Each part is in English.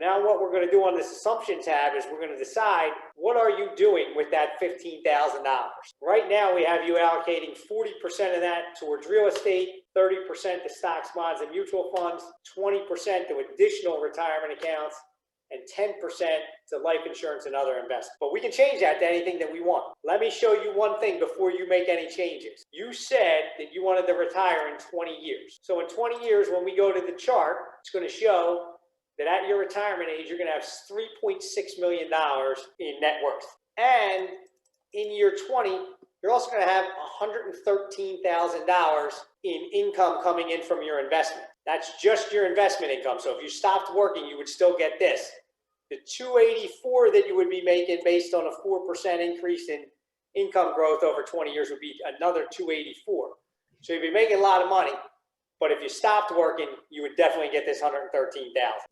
Now what we're going to do on this assumption tab is we're going to decide what are you doing with that $15,000. Right now we have you allocating 40% of that towards real estate, 30% to stocks, bonds, and mutual funds, 20% to additional retirement accounts, and 10% to life insurance and other investments. But we can change that to anything that we want. Let me show you one thing before you make any changes. You said that you wanted to retire in 20 years. So in 20 years, when we go to the chart, it's going to show that at your retirement age, you're going to have $3.6 million in net worth. And in year 20, you're also going to have $113,000 in income coming in from your investment. That's just your investment income. So if you stopped working, you would still get this. The $284 that you would be making based on a 4% increase in income growth over 20 years would be another $284. So you'd be making a lot of money. But if you stopped working, you would definitely get this $113,000.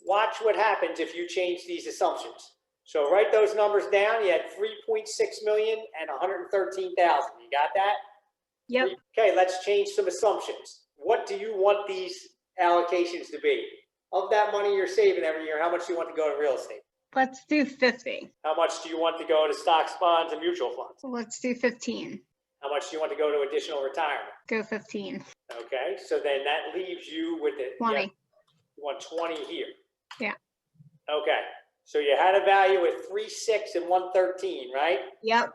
Watch what happens if you change these assumptions. So write those numbers down. You had 3.6 million and 113,000. You got that? Yep. Okay, let's change some assumptions. What do you want these allocations to be? Of that money you're saving every year, how much do you want to go to real estate? Let's do 50. How much do you want to go to stocks, bonds, and mutual funds? Let's do 15. How much do you want to go to additional retirement? Go 15. Okay, so then that leaves you with it. 20. You want 20 here. Yeah. Okay, so you had a value at 3.6 and 113, right? Yep.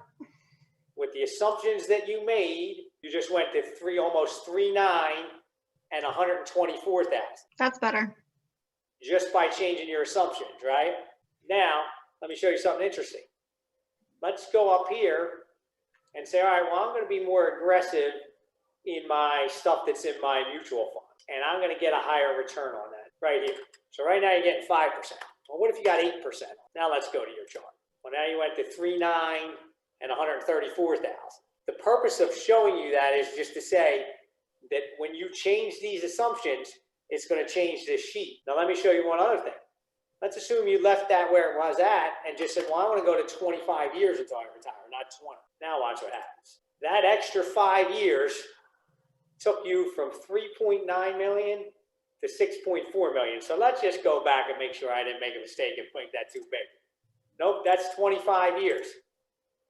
With the assumptions that you made, you just went to almost 3.9 and 124,000. That's better. Just by changing your assumptions, right? Now, let me show you something interesting. Let's go up here and say, all right, well, I'm going to be more aggressive in my stuff that's in my mutual fund. And I'm going to get a higher return on that right here. So right now you're getting 5%. Well, what if you got 8%? Now let's go to your chart. Well, now you went to 3.9 and 134,000. The purpose of showing you that is just to say that when you change these assumptions, it's going to change this sheet. Now let me show you one other thing. Let's assume you left that where it was at and just said, well, I want to go to 25 years until I retire, not 20. Now watch what happens. That extra 5 years took you from 3.9 million to 6.4 million. So let's just go back and make sure I didn't make a mistake and make that too big. Nope, that's 25 years.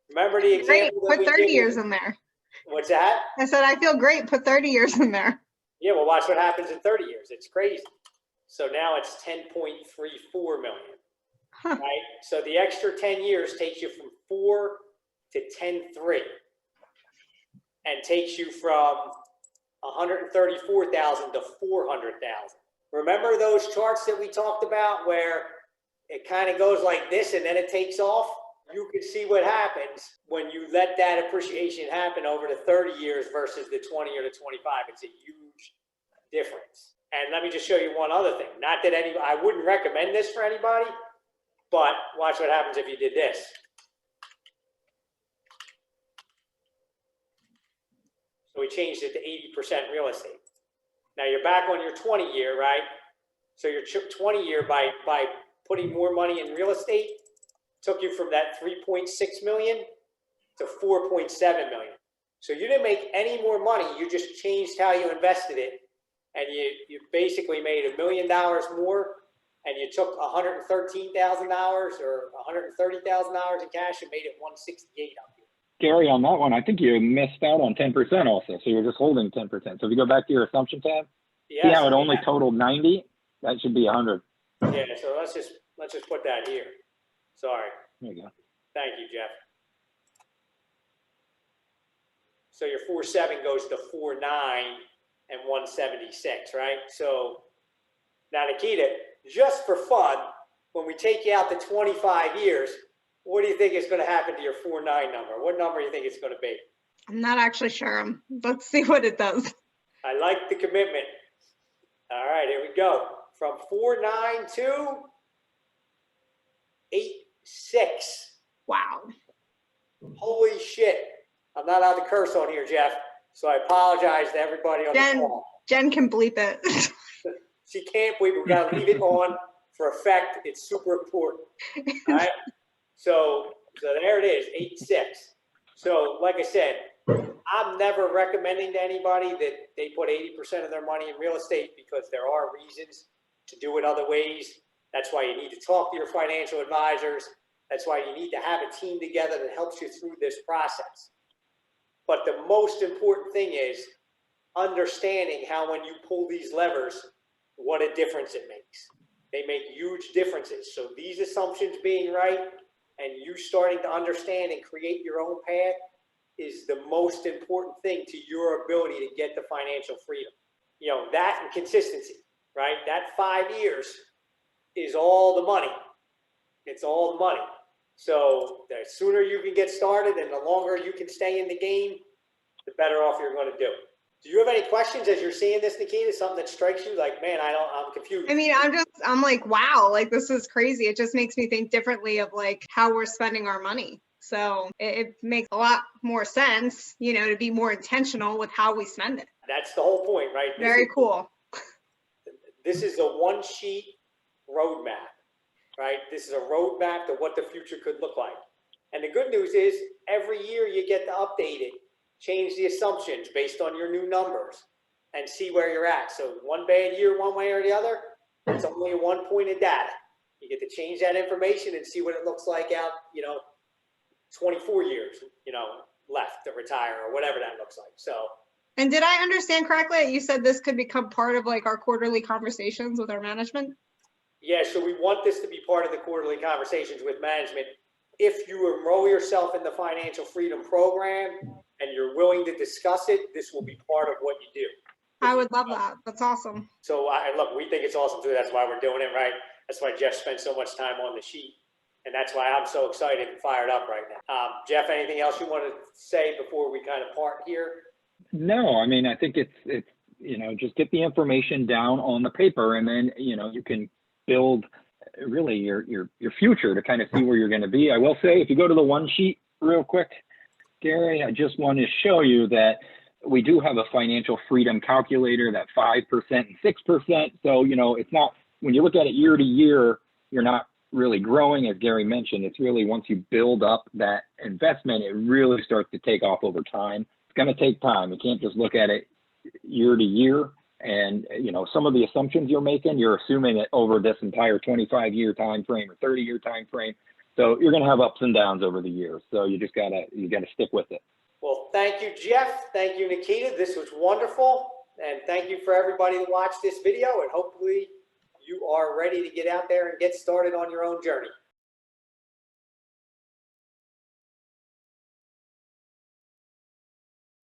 Remember the example? Great, put 30 years in there. What's that? I said, I feel great, put 30 years in there. Yeah, well, watch what happens in 30 years. It's crazy. So now it's 10.34 million, right? So the extra 10 years takes you from 4 to 10.3 and takes you from 134,000 to 400,000. Remember those charts that we talked about where it kind of goes like this and then it takes off? You can see what happens when you let that appreciation happen over the 30 years versus the 20 or the 25. It's a huge difference. And let me just show you one other thing. Not that I wouldn't recommend this for anybody, but watch what happens if you did this. So we changed it to 80% real estate. Now you're back on your 20 year, right? So your 20 year by putting more money in real estate took you from that 3.6 million to 4.7 million. So you didn't make any more money. You just changed how you invested it. And you basically made $1 million more, and you took $113,000 or $130,000 in cash and made it 168 up here. Gary, on that one, I think you missed out on 10% also. So you're just holding 10%. So if you go back to your assumption tab, see how it only totaled 90? That should be 100. Yeah, so let's just put that here. Sorry. There you go. Thank you, Jeff. So your 4.7 goes to 4.9 and 176, right? So now, Nikita, just for fun, when we take you out to 25 years, what do you think is going to happen to your 4.9 number? What number do you think it's going to be? I'm not actually sure. Let's see what it does. I like the commitment. All right, here we go. From 4.9 to 8.6. Wow. Holy shit. I'm not allowed to curse on here, Jeff. So I apologize to everybody on the call. Jen can bleep it. She can't bleep it. We've got to leave it on for effect. It's super important. All right. So there it is, 8.6. So like I said, I'm never recommending to anybody that they put 80% of their money in real estate because there are reasons to do it other ways. That's why you need to talk to your financial advisors. That's why you need to have a team together that helps you through this process. But the most important thing is understanding how when you pull these levers, what a difference it makes. They make huge differences. So these assumptions being right and you starting to understand and create your own path is the most important thing to your ability to get the financial freedom. You know, that and consistency, right? That 5 years is all the money. It's all the money. So the sooner you can get started and the longer you can stay in the game, the better off you're going to do. Do you have any questions as you're seeing this, Nikita? Something that strikes you like, man, I'm confused. I mean, I'm like, wow, like this is crazy. It just makes me think differently of like how we're spending our money. So it makes a lot more sense, you know, to be more intentional with how we spend it. That's the whole point, right? Very cool. This is a one sheet roadmap, right? This is a roadmap to what the future could look like. And the good news is every year you get to update it, change the assumptions based on your new numbers and see where you're at. So one bad year, one way or the other, it's only one point of data. You get to change that information and see what it looks like out, 24 years, left to retire or whatever that looks like. So. And did I understand correctly? You said this could become part of like our quarterly conversations with our management? Yeah, so we want this to be part of the quarterly conversations with management. If you enroll yourself in the Financial Freedom Program and you're willing to discuss it, this will be part of what you do. I would love that. That's awesome. So look, we think it's awesome too. That's why we're doing it, right? That's why Jeff spent so much time on the sheet. And that's why I'm so excited and fired up right now. Jeff, anything else you want to say before we kind of part here? No, I mean, I think it's just get the information down on the paper, and then, you can build really your future to kind of see where you're going to be. I will say, if you go to the one sheet real quick, Gary, I just want to show you that we do have a financial freedom calculator, that 5% and 6%. So, it's not, when you look at it year to year, you're not really growing. As Gary mentioned, it's really once you build up that investment, it really starts to take off over time. It's going to take time. You can't just look at it year to year. And, some of the assumptions you're making, you're assuming it over this entire 25-year time frame or 30-year time frame. So you're going to have ups and downs over the years. So you just gotta stick with it. Well, thank you, Jeff. Thank you, Nikita. This was wonderful. And thank you for everybody that watched this video. And hopefully you are ready to get out there and get started on your own journey.